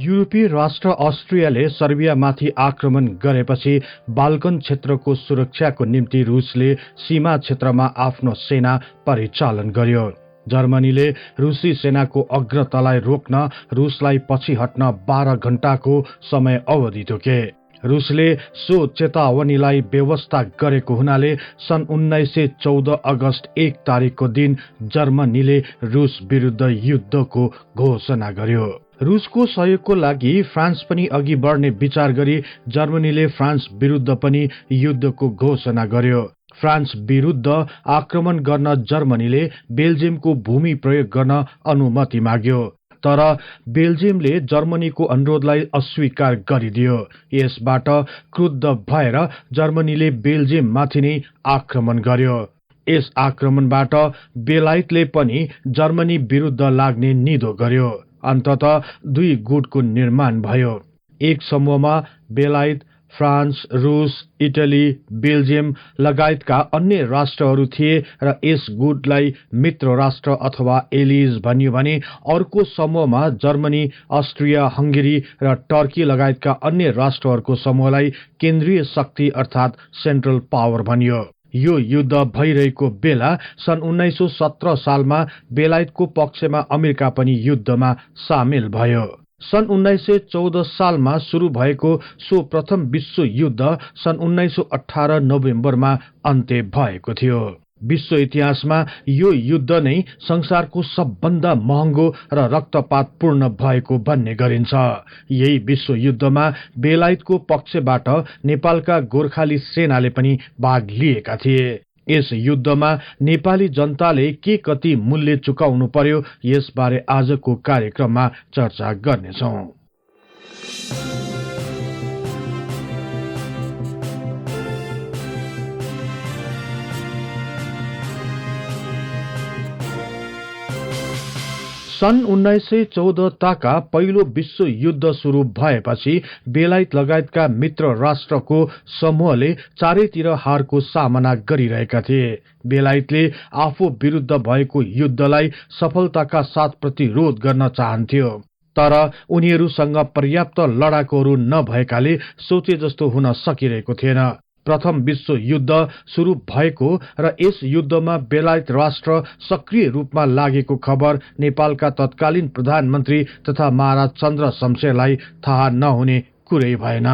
युरोपीय राष्ट्र अस्ट्रियाले सर्बियामाथि आक्रमण गरेपछि बाल्कन क्षेत्रको सुरक्षाको निम्ति रुसले सीमा क्षेत्रमा आफ्नो सेना परिचालन गर्यो। जर्मनीले रुसी सेनाको अग्रतालाई रोक्न रुसलाई पछि हट्न 12 घण्टाको समय अवधि तोके। रुसले सो चेतावनीलाई व्यवस्था गरेको हुनाले सन् 1914 अगस्त 1 तारिकको दिन जर्मनीले रुस विरुद्ध युद्धको घोषणा गर्यो। रुसको सहयोगको लागि फ्रान्स पनि अघि बढ्ने विचार गरी जर्मनीले फ्रान्स विरुद्ध पनि युद्धको घोषणा गर्यो। फ्रान्स विरुद्ध आक्रमण गर्न जर्मनीले बेल्जियमको भूमि प्रयोग गर्न अनुमति माग्यो, तर बेल्जियमले जर्मनीको अनुरोधलाई अस्वीकार गरिदियो। यसबाट क्रुद्ध भएर जर्मनीले बेल्जियममाथि नै आक्रमण गर्यो। यस आक्रमणबाट बेलायतले पनि जर्मनी विरुद्ध लाग्ने निधो गर्यो। अन्ततः 2 गुटको निर्माण भयो। एक समूहमा बेलायत, फ्रान्स, रुस, इटली, बेल्जियम लगायतका अन्य राष्ट्रहरू थिए र यस गुटलाई मित्र राष्ट्र अथवा एलिज भनियो भने अर्को समूहमा जर्मनी, अस्ट्रिया, हंगेरी र टर्की लगायतका अन्य राष्ट्रहरूको समूहलाई केन्द्रीय शक्ति अर्थात् सेन्ट्रल पावर भनियो। यो युद्ध भइरहेको बेला सन् 1917 सालमा बेलायतको पक्षमा अमेरिका पनि युद्धमा सामेल भयो। सन् 1914 सालमा सुरु भएको सो प्रथम विश्व युद्ध सन् 1918 नोभेम्बरमा अन्त्य भएको थियो। विश्व इतिहासमा यो युद्ध नै संसारको सबभन्दा महँगो र रक्तपातपूर्ण भएको भन्ने गरिन्छ। यही विश्व युद्धमा बेलायतको पक्षबाट नेपालका गोर्खाली सेनाले पनि भाग लिएका थिए। यस युद्धमा नेपाली जनताले के कति मूल्य चुकाउनु पर्यो यसबारे आजको कार्यक्रममा चर्चा गर्नेछौं। सन् 1914 ताका पहिलो विश्व युद्ध सुरु भएपछि बेलायत लगायतका मित्र राष्ट्रको समूहले चारैतिर हारको सामना गरिरहेका थिए। बेलायतले आफू विरुद्ध भएको युद्धलाई सफलताका साथ प्रतिरोध गर्न चाहन्थ्यो, तर उनीहरूसँग पर्याप्त लडाकुहरू नभएकाले सोचे जस्तो हुन सकिरहेको थिएन। प्रथम विश्व युद्ध सुरु भएको र यस युद्धमा बेलायत राष्ट्र सक्रिय रूपमा लागेको खबर नेपालका तत्कालीन प्रधानमन्त्री तथा महाराज चन्द्र शमशेरलाई थाहा नहुने कुरै भएन।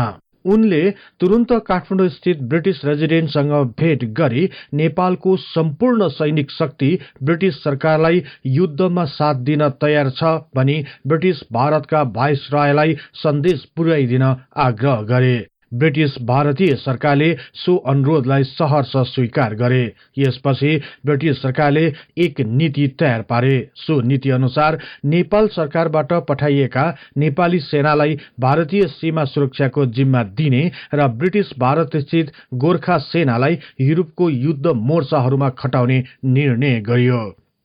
उनले तुरुन्त काठमाडौँ स्थित ब्रिटिस रेजिडेन्टसँग भेट गरी नेपालको सम्पूर्ण सैनिक शक्ति ब्रिटिस सरकारलाई युद्धमा साथ दिन तयार छ भनी ब्रिटिस भारतका भाइसरायलाई सन्देश पुर्याइदिन आग्रह गरे। ब्रिटिस भारतीय सरकारले सो अनुरोधलाई सहर्ष स्वीकार गरे। यसपछि ब्रिटिस सरकारले एक नीति तयार पारे। सो नीति अनुसार नेपाल सरकारबाट पठाइएका नेपाली सेनालाई भारतीय सीमा सुरक्षाको जिम्मा दिने र ब्रिटिस भारत स्थित गोर्खा सेनालाई युरोपको युद्ध मोर्चाहरूमा खटाउने निर्णय गरियो।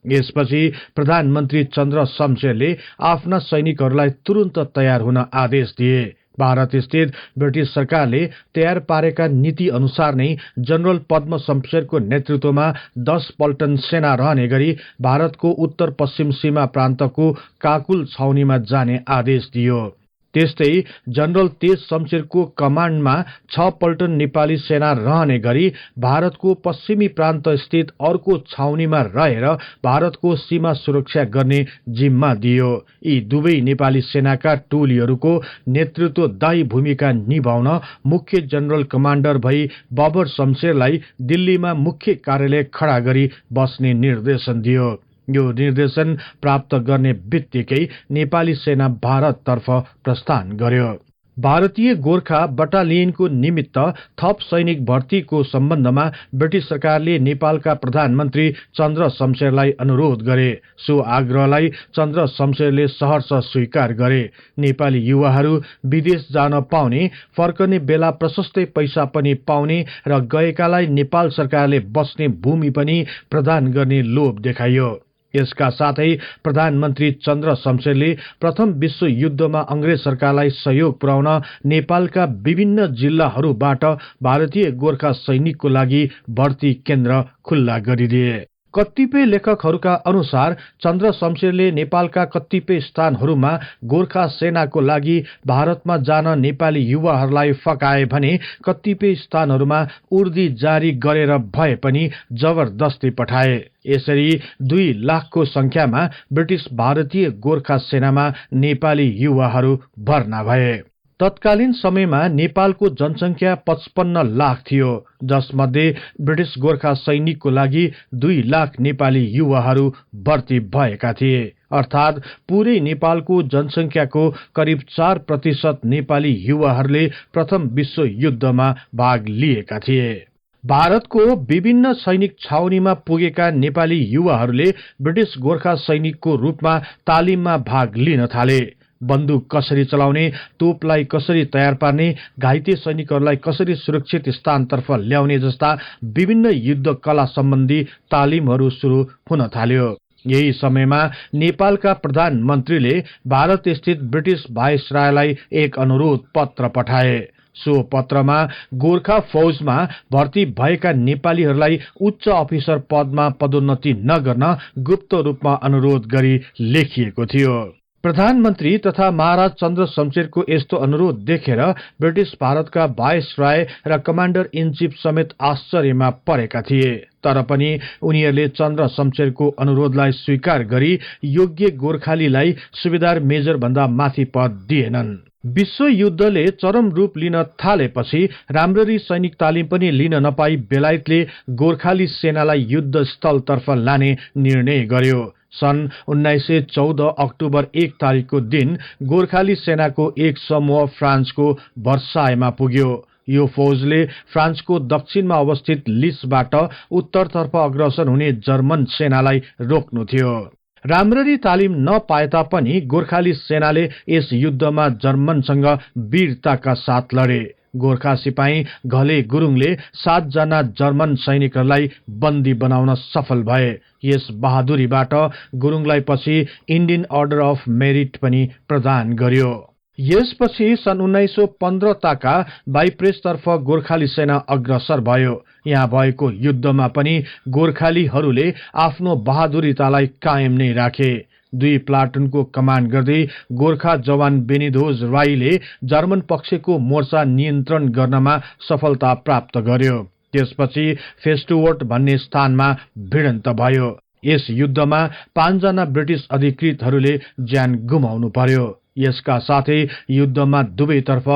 यसपछि प्रधानमन्त्री चन्द्र शमशेरले आफ्ना सैनिकहरूलाई तुरुन्त तयार हुन आदेश दिए। भारत स्थित ब्रिटिस सरकारले तयार पारेका नीति अनुसार नै जनरल पद्म शमशेरको नेतृत्वमा 10 पल्टन सेना रहने गरी भारतको उत्तर पश्चिम सीमा प्रान्तको काकुल छाउनीमा जाने आदेश दियो। त्यस्तै जनरल तेज शमशेरको कमान्डमा 6 पल्टन नेपाली सेना रहने गरी भारतको पश्चिमी प्रान्त स्थित अर्को छाउनीमा रहेर भारतको सीमा सुरक्षा गर्ने जिम्मा दियो। यी दुवै नेपाली सेनाका टोलीहरूको नेतृत्वदायी भूमिका निभाउन मुख्य जनरल कमान्डर भई बबर शमशेरलाई दिल्लीमा मुख्य कार्यालय खडा गरी बस्ने निर्देशन दियो। यो निर्देशन प्राप्त गर्ने बित्तिकै नेपाली सेना भारततर्फ प्रस्थान गर्यो। भारतीय गोर्खा बटालियनको निमित्त थप सैनिक भर्तीको सम्बन्धमा ब्रिटिस सरकारले नेपालका प्रधानमन्त्री चन्द्र शमशेरलाई अनुरोध गरे। सो आग्रहलाई चन्द्र शमशेरले सहर्ष स्वीकार गरे। नेपाली युवाहरू विदेश जान पाउने, फर्कने बेला प्रशस्तै पैसा पनि पाउने र गएकालाई नेपाल सरकारले बस्ने भूमि पनि प्रदान गर्ने लोभ देखाइयो। यसका साथै प्रधानमन्त्री चन्द्र शमशेरले प्रथम विश्व युद्धमा अंग्रेज सरकारलाई सहयोग पुर्याउन नेपालका विभिन्न जिल्लाहरूबाट भारतीय गोर्खा सैनिकको लागि भर्ती केन्द्र खुल्ला गरिदिए। कतिपय लेखकहरूका अनुसार चन्द्र शमशेरले नेपालका कतिपय स्थानहरूमा गोर्खा सेनाको लागि भारतमा जान नेपाली युवाहरूलाई फकाए भने कतिपय स्थानहरूमा उर्दी जारी गरेर भए पनि जबरदस्ती पठाए। यसरी 2 लाखको संख्यामा ब्रिटिश भारतीय गोर्खा सेनामा नेपाली युवाहरू भर्ना भए। तत्कालीन समयमा नेपालको जनसंख्या 55 लाख थियो, जसमध्ये ब्रिटिश गोर्खा सैनिकको लागि 2 लाख नेपाली युवाहरू भर्ती भएका थिए। अर्थात पूरै नेपालको जनसंख्याको करिब 4% नेपाली युवाहरूले प्रथम विश्व युद्धमा भाग लिएका थिए। भारतको विभिन्न सैनिक छाउनीमा पुगेका नेपाली युवाहरूले ब्रिटिश गोर्खा सैनिकको रूपमा तालिममा भाग लिन थाले। बन्दुक कसरी चलाउने, तोपलाई कसरी तयार पार्ने, घाइते सैनिकहरूलाई कसरी सुरक्षित स्थानतर्फ ल्याउने जस्ता विभिन्न युद्ध कला सम्बन्धी तालिमहरू सुरु हुन थाल्यो। यही समयमा नेपालका प्रधानमन्त्रीले भारत स्थित ब्रिटिश भाइसरायलाई एक अनुरोध पत्र पठाए। सो पत्रमा गोर्खा फौजमा भर्ती भएका नेपालीहरूलाई उच्च अफिसर पदमा पदोन्नति नगर्न गुप्त रूपमा अनुरोध गरी लेखिएको थियो। प्रधानमन्त्री तथा महाराज चन्द्र शमशेरको यस्तो अनुरोध देखेर ब्रिटिश भारतका भाइसराय र कमान्डर इन चीफ समेत आश्चर्यमा परेका थिए। तर पनि उनीहरूले चन्द्र शमशेरको अनुरोधलाई स्वीकार गरी योग्य गोर्खालीलाई सुबेदार मेजर भन्दा माथि पद दिएनन्। विश्व युद्धले चरम रूप लिन थालेपछि राम्ररी सैनिक तालिम पनि लिन नपाई बेलायतले गोर्खाली सेनालाई युद्ध स्थलतर्फ लाने निर्णय गर्यो। सन् 1914 अक्टोबर 1 तारिकको दिन गोर्खाली सेनाको एक समूह फ्रान्सको भर्सायमा पुग्यो। यो फौजले फ्रान्सको दक्षिणमा अवस्थित लिसबाट उत्तरतर्फ अग्रसर हुने जर्मन सेनालाई रोक्नु थियो। राम्ररी तालिम नपाए तापनि गोर्खाली सेनाले यस युद्धमा जर्मनसँग वीरताका साथ लडे। गोर्खा सिपाही घले गुरुङले 7 जना जर्मन सैनिकहरूलाई बन्दी बनाउन सफल भए। यस बहादुरीबाट गुरुङलाई पछि इन्डियन अर्डर अफ मेरिट पनि प्रदान गर्यो। यसपछि सन् 1915 ताका बाइप्रेसतर्फ गोर्खाली सेना अग्रसर भयो। यहाँ भएको युद्धमा पनि गोर्खालीहरूले आफ्नो बहादुरीतालाई कायम नै राखे। 2 प्लाटुनको कमान्ड गर्दै गोर्खा जवान बेनिधोज राईले जर्मन पक्षको मोर्चा नियन्त्रण गर्नमा सफलता प्राप्त गर्यो। त्यसपछि फेस्टुवर्ट भन्ने स्थानमा भिडन्त भयो। यस युद्धमा 5 जना ब्रिटिश अधिकृतहरूले ज्यान गुमाउनु पर्यो। यसका साथै युद्धमा दुवैतर्फ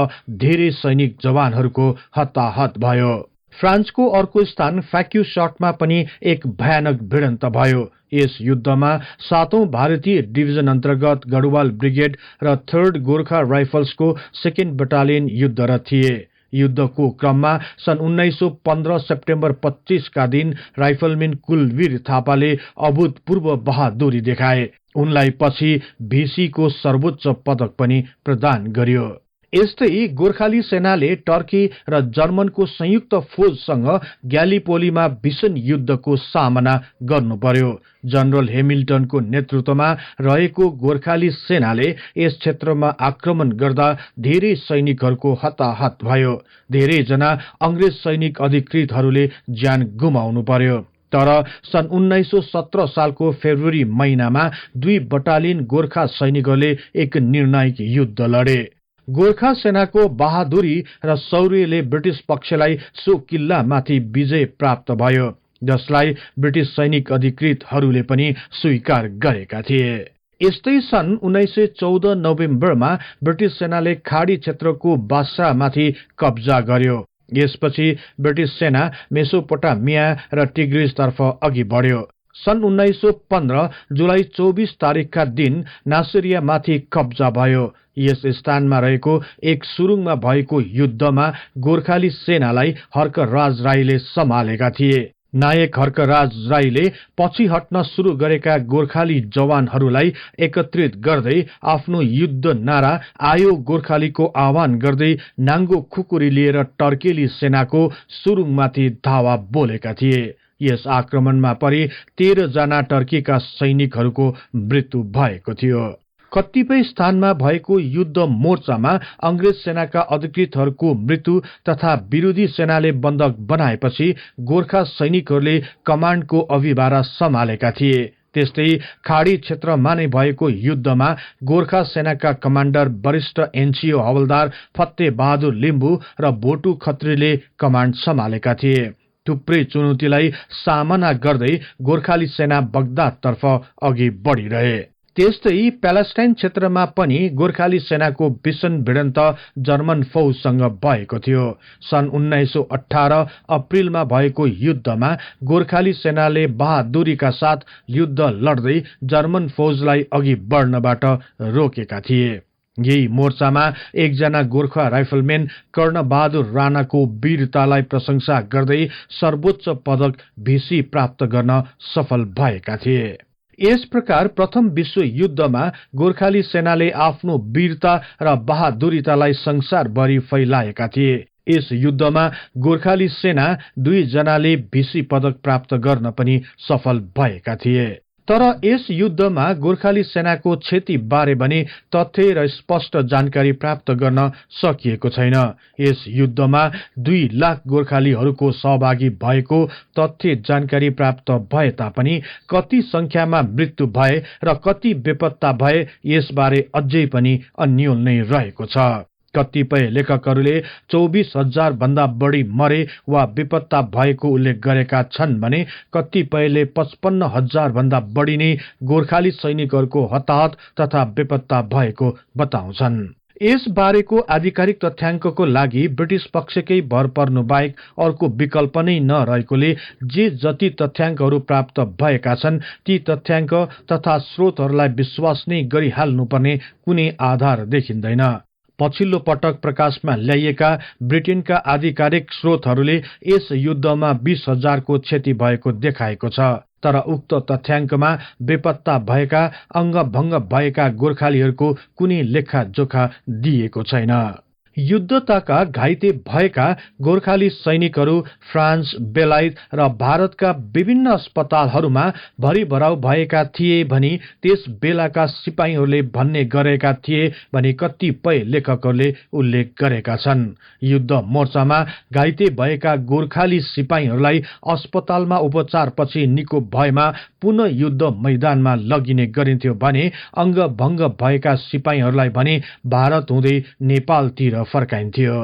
धेरै सैनिक जवानहरूको हताहत भयो। फ्रान्सको अर्को स्थान फ्याक्युसटमा पनि एक भयानक भिडन्त भयो। यस युद्धमा 7औं भारतीय डिभिजन अन्तर्गत गढवाल ब्रिगेड र 3rd गोर्खा राइफल्सको 2nd बटालियन युद्धरत थिए। युद्धको क्रममा सन् 1915 सेप्टेम्बर 25 का दिन राइफलमेन कुलवीर थापाले अभूतपूर्व बहादुरी देखाए। उनलाई पछि भिसीको सर्वोच्च पदक पनि प्रदान गर्यो। यस्तै गोर्खाली सेनाले टर्की र जर्मनको संयुक्त फौजसँग ग्यालिपोलीमा भीषण युद्धको सामना गर्नु पर्यो। जनरल हेमिल्टनको नेतृत्वमा रहेको गोर्खाली सेनाले यस क्षेत्रमा आक्रमण गर्दा धेरै सैनिकहरूको हताहत भयो। धेरै जना अंग्रेज सैनिक अधिकृतहरूले ज्यान गुमाउनु पर्यो। तर सन् 1917 सालको फेब्रुअरी महिनामा 2 बटालियन गोर्खा सैनिकहरूले एक निर्णायक युद्ध लडे। गोर्खा सेनाको बहादुरी र शौर्यले ब्रिटिश पक्षलाई सो किल्लामाथि विजय प्राप्त भयो, जसलाई ब्रिटिश सैनिक अधिकृतहरूले पनि स्वीकार गरेका थिए। यस्तै सन् 1914 नोभेम्बरमा ब्रिटिश सेनाले खाडी क्षेत्रको बासरामाथि कब्जा गर्यो। यसपछि ब्रिटिश सेना मेसोपोटामिया र टिग्रिसतर्फ अघि बढ्यो। सन् 1915 जुलाई 24 तारिकका दिन नासिरियामाथि कब्जा भयो। यस स्थानमा रहेको एक सुरुङमा भएको युद्धमा गोर्खाली सेनालाई हर्कराज राईले सम्हालेका थिए। नायक हर्कराज राईले पछि हट्न सुरु गरेका गोर्खाली जवानहरूलाई एकत्रित गर्दै आफ्नो युद्ध नारा आयो गोर्खालीको आह्वान गर्दै नाङ्गो खुकुरी लिएर टर्केली सेनाको सुरुङमाथि धावा बोलेका थिए। यस आक्रमणमा परि 13 जना टर्कीका सैनिकहरूको मृत्यु भएको थियो। कतिपय स्थानमा भएको युद्ध मोर्चामा अंग्रेज सेनाका अधिकृतहरूको मृत्यु तथा विरोधी सेनाले बन्दक बनाएपछि गोर्खा सैनिकहरूले कमान्डको अभिभारा सम्हालेका थिए। त्यस्तै खाडी क्षेत्रमा नै भएको युद्धमा गोर्खा सेनाका कमान्डर वरिष्ठ एनसीओ हवलदार फत्ते बहादुर लिम्बू र बोटु खत्रीले कमान्ड सम्हालेका थिए। थुप्रै चुनौतीलाई सामना गर्दै गोर्खाली सेना बगदादतर्फ अघि बढिरहे। त्यस्तै प्यालेस्टाइन क्षेत्रमा पनि गोर्खाली सेनाको भीषण भिडन्त जर्मन फौजसँग भएको थियो। सन् 1918 अप्रिलमा भएको युद्धमा गोर्खाली सेनाले बहादुरीका साथ युद्ध लड्दै जर्मन फौजलाई अघि बढ्नबाट रोकेका थिए। यही मोर्चामा एकजना गोर्खा राइफलम्यान कर्ण बहादुर राणाको वीरतालाई प्रशंसा गर्दै सर्वोच्च पदक भिसी प्राप्त गर्न सफल भएका थिए। यस प्रकार प्रथम विश्व युद्धमा गोर्खाली सेनाले आफ्नो वीरता र बहादुरीतालाई संसारभरि फैलाएका थिए। यस युद्धमा गोर्खाली सेना 2 जनाले भिसी पदक प्राप्त गर्न पनि सफल भएका थिए। तर यस युद्धमा गोर्खाली सेनाको क्षति बारे भने तथ्य र स्पष्ट जानकारी प्राप्त गर्न सकिएको छैन। यस युद्धमा 2 लाख गोर्खालीहरूको सहभागी भएको तथ्य जानकारी प्राप्त भए तापनि कति संख्यामा मृत्यु भए र कति बेपत्ता भए यसबारे अझै पनि अन्योल नै रहेको छ। कतिपय लेखकहरूले 24,000 भन्दा बढी मरे वा बेपत्ता भएको उल्लेख गरेका छन् भने कतिपयले 55,000 भन्दा बढी नै गोर्खाली सैनिकहरूको हताहत तथा बेपत्ता भएको बताउँछन्। यस बारेको आधिकारिक तथ्याङ्कको लागि ब्रिटिस पक्षकै भर पर्नु बाहेक अर्को विकल्प नै नरहेकोले जे जति तथ्याङ्कहरू प्राप्त भएका छन् ती तथ्याङ्क तथा स्रोतहरूलाई विश्वास नै गरिहाल्नुपर्ने कुनै आधार देखिँदैन। पछिल्लो पटक प्रकाशमा ल्याइएका ब्रिटेनका आधिकारिक स्रोतहरूले यस युद्धमा 20,000 को क्षति भएको देखाएको छ। तर उक्त तथ्याङ्कमा बेपत्ता भएका अंगभंग भएका गोर्खालीहरूको कुनै लेखाजोखा दिएको छैन। युद्धताका घाइते भएका गोर्खाली सैनिकहरू फ्रान्स, बेलायत र भारतका विभिन्न अस्पतालहरूमा भरिभराउ भएका थिए भनी त्यस बेलाका सिपाहीहरूले भन्ने गरेका थिए भनी कतिपय लेखकहरूले उल्लेख गरेका छन्। युद्ध मोर्चामा घाइते भएका गोर्खाली सिपाहीहरूलाई अस्पतालमा उपचारपछि निको भएमा पुनः युद्ध मैदानमा लगिने गरिन्थ्यो भने अंगभंग भएका सिपाहीहरूलाई भने भारत हुँदै नेपालतिर फर्काइन्थ्यो।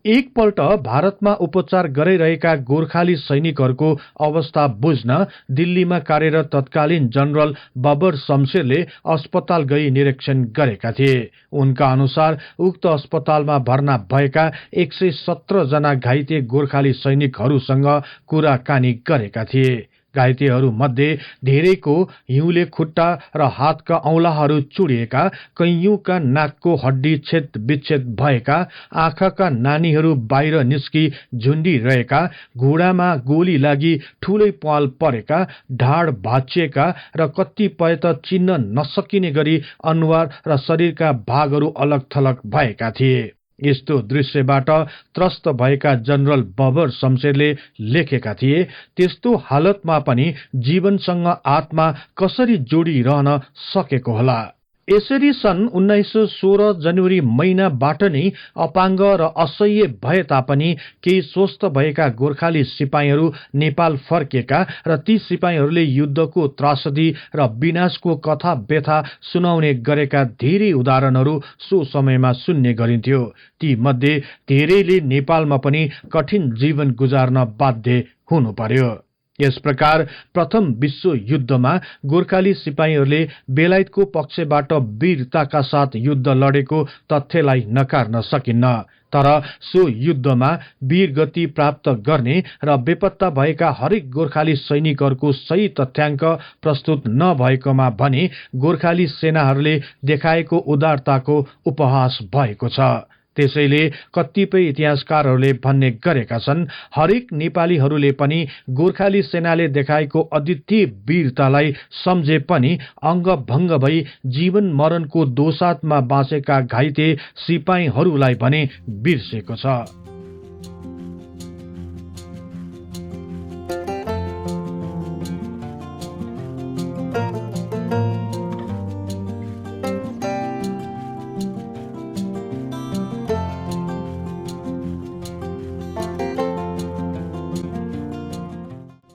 एकपल्ट भारतमा उपचार गरिरहेका गोर्खाली सैनिकहरूको अवस्था बुझ्न दिल्लीमा कार्यरत तत्कालीन जनरल बबर शमशेरले अस्पताल गई निरीक्षण गरेका थिए। उनका अनुसार उक्त अस्पतालमा भर्ना भएका 117 जना घाइते गोर्खाली सैनिकहरूसँग कुराकानी गरेका थिए। घाइतेहरू मध्ये धेरैको हिउँले खुट्टा र हातका औंलाहरू चुडिएका, कैयौंका नाकको हड्डी छेद विच्छेद भएका, आँखाका नानीहरू बाहिर निस्की झुन्डिरहेका, घुँडामा गोली लागि ठूलै प्वाल परेका, ढाड भाँचिएका र कतिपय त चिन्न नसकिने गरी अनुहार र शरीरका भागहरू अलग थलग भएका थिए। यस्तो दृश्यबाट त्रस्त भएका जनरल बबर शमशेरले लेखेका थिए, त्यस्तो हालतमा पनि जीवनसँग आत्मा कसरी जोडिरहन सकेको होला। यसरी सन् 1916 जनवरी महिनाबाट नै अपाङ्ग र असह्य भए तापनि केही स्वस्थ भएका गोर्खाली सिपाहीहरू नेपाल फर्केका र ती सिपाहीहरूले युद्धको त्रासदी र विनाशको कथा व्यथा सुनाउने गरेका धेरै उदाहरणहरू सो समयमा सुन्ने गरिन्थ्यो। ती मध्ये धेरैले नेपालमा पनि कठिन जीवन गुजार्न बाध्य हुनु पर्यो। यस प्रकार प्रथम विश्व युद्धमा गोर्खाली सिपाहीहरूले बेलायतको पक्षबाट वीरताका साथ युद्ध लडेको तथ्यलाई नकार्न सकिन्न। तर सो युद्धमा वीरगति प्राप्त गर्ने र बेपत्ता भएका हरेक गोर्खाली सैनिकहरूको सही तथ्याङ्क प्रस्तुत नभएकोमा भने गोर्खाली सेनाहरूले देखाएको उदारताको उपहास भएको छ। त्यसैले कतिपय इतिहासकारहरूले भन्ने गरेका छन्, हरेक नेपालीहरूले पनि गोर्खाली सेनाले देखाएको अद्वितीय वीरतालाई सम्झे पनि अंगभंग भई जीवन मरणको दोसातमा बाँचेका घाइते सिपाहीहरूलाई भने बिर्सेको छ।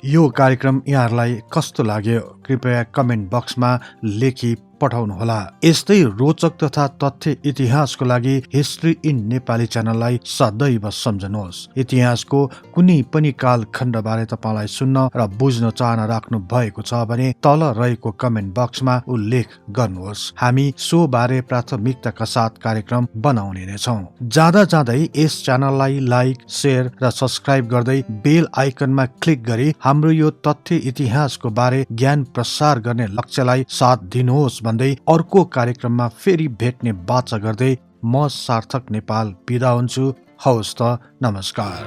यो कार्यक्रम यहाँहरूलाई कस्तो लाग्यो कृपया कमेन्ट बक्समा लेखी पठाउनुहोला। यस्तै रोचक तथा तथ्य इतिहासको लागि हिस्ट्री इन नेपाली च्यानललाई सदैव सम्झनुहोस्। इतिहासको कुनै पनि कालखण्डबारे तपाईँलाई सुन्न र बुझ्न चाहना राख्नु भएको छ भने तल रहेको कमेन्ट बक्समा उल्लेख गर्नुहोस्। हामी सो बारे प्राथमिकताका साथ कार्यक्रम बनाउने नै छौं। जाँदा जाँदै यस च्यानललाई लाइक, शेयर र सब्स्क्राइब गर्दै बेल आइकनमा क्लिक गरी हाम्रो यो तथ्य इतिहासको बारे ज्ञान प्रसार गर्ने लक्ष्यलाई साथ दिनुहोस् भन्दै अर्को कार्यक्रममा फेरि भेट्ने बाचा गर्दै म सार्थक नेपाल बिदा हुन्छु। हवस् त, नमस्कार।